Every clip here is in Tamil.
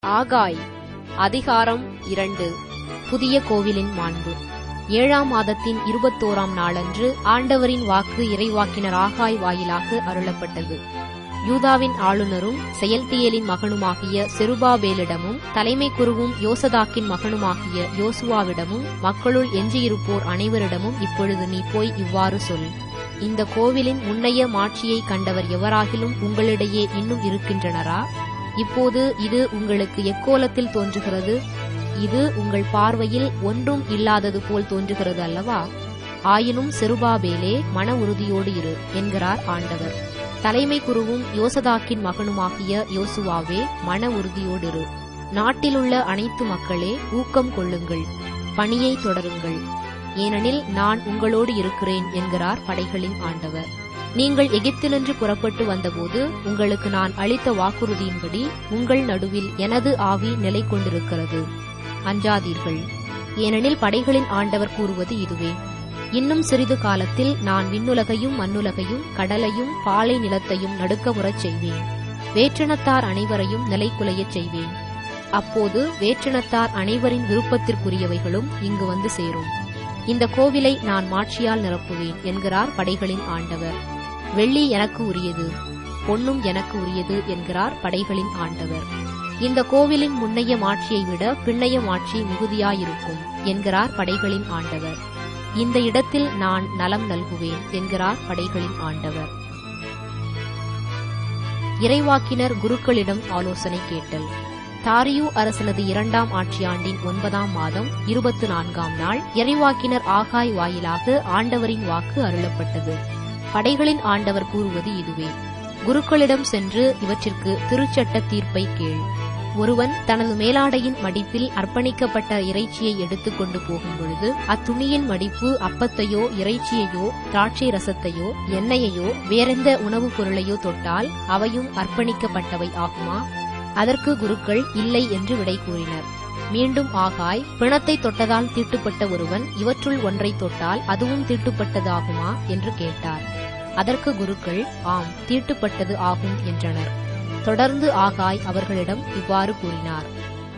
ஆகாய் அதிகாரம் 2. புதிய கோவிலின் மாண்பு. 7ஆம் மாதத்தின் 21ஆம் நாளன்று ஆண்டவரின் வாக்கு இறைவாக்கினர் ஆகாய் வாயிலாக அருளப்பட்டது. யூதாவின் ஆளுநரும் செயல்தியேலின் மகனுமாகிய செருபாபேலிடமும் தலைமை குருவும் யோசதாக்கின் மகனுமாகிய யோசுவாவிடமும் மக்களுள் எஞ்சியிருப்போர் அனைவரிடமும் இப்பொழுது நீ போய் இவ்வாறு சொல். இந்த கோவிலின் முன்னைய மாட்சியை கண்டவர் எவராகிலும் உங்களிடையே இன்னும் இருக்கின்றனரா? இப்போது இது உங்களுக்கு எக்கோலத்தில் தோன்றுகிறது? இது உங்கள் பார்வையில் ஒன்றும் இல்லாதது போல் தோன்றுகிறது அல்லவா? ஆயினும் செருபாபேலே, மன உறுதியோடு இரு என்கிறார் ஆண்டவர். தலைமை குருவும் யோசதாக்கின் மகனுமாகிய யோசுவாவே, மன உறுதியோடிரு. நாட்டிலுள்ள அனைத்து மக்களே, ஊக்கம் கொள்ளுங்கள், பணியை தொடருங்கள், ஏனெனில் நான் உங்களோடு இருக்கிறேன் என்கிறார் படைகளின் ஆண்டவர். நீங்கள் எகிப்தினின்று புறப்பட்டு வந்தபோது உங்களுக்கு நான் அளித்த வாக்குறுதியின்படி உங்கள் நடுவில் எனது ஆவி நிலை கொண்டிருக்கிறது. அஞ்சாதீர்கள், ஏனெனில் படைகளின் ஆண்டவர் கூறுவது இதுவே: இன்னும் சிறிது காலத்தில் நான் விண்ணுலகையும் மண்ணுலகையும் கடலையும் பாலை நிலத்தையும் நடுக்கமுறச் செய்வேன். வேற்றினத்தார் அனைவரையும் நிலைகுலையச் செய்வேன். அப்போது வேற்றினத்தார் அனைவரின் விருப்பத்திற்குரியவைகளும் இங்கு வந்து சேரும். இந்த கோவிலை நான் மாட்சியால் நிரப்புவேன் என்கிறார் படைகளின் ஆண்டவர். வெள்ளி எனக்கு உரியது, பொன்னும் எனக்கு உரியது என்கிறார் படைகளின் ஆண்டவர். இந்த கோவிலின் முன்னைய மாட்சியை விட பின்னைய மாட்சி மிகுதியாயிருக்கும் என்கிறார் படைகளின் ஆண்டவர். இந்த இடத்தில் நான் நலம் நல்குவேன் என்கிறார் படைகளின் ஆண்டவர். இறைவாக்கினர் குருக்களிடம் ஆலோசனை கேட்டல். தாரியு அரசனது 2ஆம் ஆட்சியாண்டின் 9ஆம் மாதம் 24ஆம் நாள் இறைவாக்கினர் ஆகாய் வாயிலாக ஆண்டவரின் வாக்கு அருளப்பட்டது. படைகளின் ஆண்டவர் கூறுவது இதுவே: குருக்களிடம் சென்று இவற்றிற்கு திருச்சட்ட தீர்ப்பை கேள். ஒருவன் தனது மேலாடையின் மடிப்பில் அர்ப்பணிக்கப்பட்ட இறைச்சியை எடுத்துக் கொண்டு போகும்பொழுது அத்துணியின் மடிப்பு அப்பத்தையோ இறைச்சியையோ திராட்சை ரசத்தையோ எண்ணெயையோ வேறெந்த உணவுப் பொருளையோ தொட்டால் அவையும் அர்ப்பணிக்கப்பட்டவை ஆகுமா? அதற்கு குருக்கள் இல்லை என்று விடை கூறினர். மீண்டும் ஆகாய், பிணத்தை தொட்டதால் தீட்டுப்பட்ட ஒருவன் இவற்றுள் ஒன்றை தொட்டால் அதுவும் தீட்டுப்பட்டதாகுமா என்று கேட்டார். அதற்கு குருக்கள் ஆம், தீட்டுப்பட்டது ஆகும் என்றனர். தொடர்ந்து ஆகாய் அவர்களிடம் இவ்வாறு கூறினார்: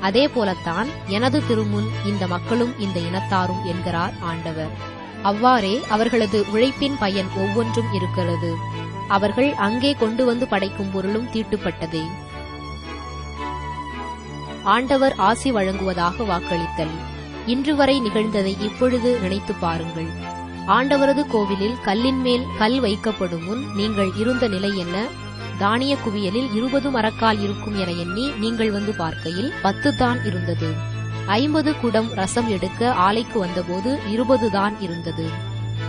அதே போலத்தான் எனது திருமுன் இந்த மக்களும் இந்த இனத்தாரும் என்கிறார் ஆண்டவர். அவ்வாறே அவர்களது உழைப்பின் பயன் ஒவ்வொன்றும் இருக்கிறது. அவர்கள் அங்கே கொண்டு வந்து படைக்கும் பொருளும் தீட்டுப்பட்டதே. ஆண்டவர் ஆசி வழங்குவதாக வாக்களித்தல். இன்று வரை நிகழ்ந்ததை இப்பொழுது நினைத்து பாருங்கள். ஆண்டவரது கோவிலில் கல்லின் மேல் கல் வைக்கப்படும் முன் நீங்கள் இருந்த நிலை என்ன? தானிய குவியலில் 20 மரக்கால் இருக்கும் என எண்ணி நீங்கள் வந்து பார்க்கையில் 10 தான் இருந்தது. 50 குடம் ரசம் எடுக்க ஆலைக்கு வந்தபோது 20 தான் இருந்தது.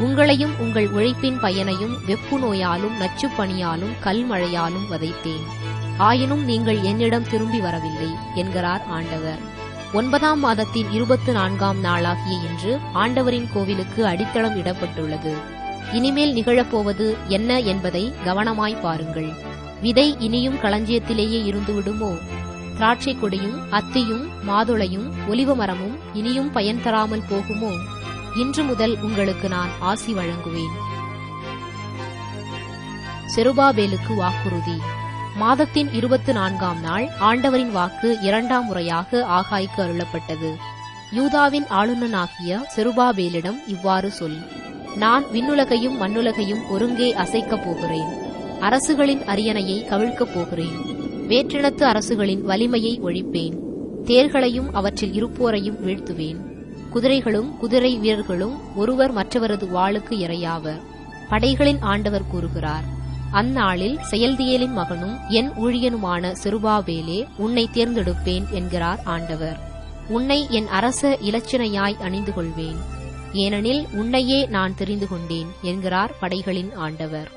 உங்களையும் உங்கள் உழைப்பின் பயனையும் வெப்பு நோயாலும் நச்சுப் பணியாலும் கல்மழையாலும் வதைத்தேன். ஆயினும் நீங்கள் என்னிடம் திரும்பி வரவில்லை என்கிறார் ஆண்டவர். 9ஆம் மாதத்தின் 24ஆம் நாளாகிய இன்று ஆண்டவரின் கோவிலுக்கு அடித்தளம் இடப்பட்டுள்ளது. இனிமேல் நிகழப்போவது என்ன என்பதை கவனமாய் பாருங்கள். விதை இனியும் களஞ்சியத்திலேயே இருந்து விடுமோ? திராட்சை கொடியும் அத்தியும் மாதுளையும் ஒலிவ மரமும் இனியும் பயன் தராமல் போகுமோ? இன்று முதல் உங்களுக்கு நான் ஆசி வழங்குவேன். செருபாபேலுக்கு வாக்குறுதி. மாதத்தின் 24ஆம் நாள் ஆண்டவரின் வாக்கு 2ஆம் முறையாக ஆகாய்க்கு அருளப்பட்டது. யூதாவின் ஆளுநனாகிய செருபாபேலிடம் இவ்வாறு சொல்: நான் விண்ணுலகையும் மண்ணுலகையும் ஒருங்கே அசைக்கப் போகிறேன். அரசுகளின் அரியணையை கவிழ்க்கப் போகிறேன். வேற்றினத்து அரசுகளின் வலிமையை ஒழிப்பேன். தேர்களையும் அவற்றில் இருப்போரையும் வீழ்த்துவேன். குதிரைகளும் குதிரை வீரர்களும் ஒருவர் மற்றவரது வாளுக்கு இரையாவர். படைகளின் ஆண்டவர் கூறுகிறார்: அந்நாளில் செயல்தியேலின் மகனும் என் ஊழியனுமான செருபாபேலே, உன்னை தேர்ந்தெடுப்பேன் என்கிறார் ஆண்டவர். உன்னை என் அரச இலச்சினையாய் அணிந்து கொள்வேன், ஏனெனில் உன்னையே நான் தெரிந்து கொண்டேன் என்கிறார் படைகளின் ஆண்டவர்.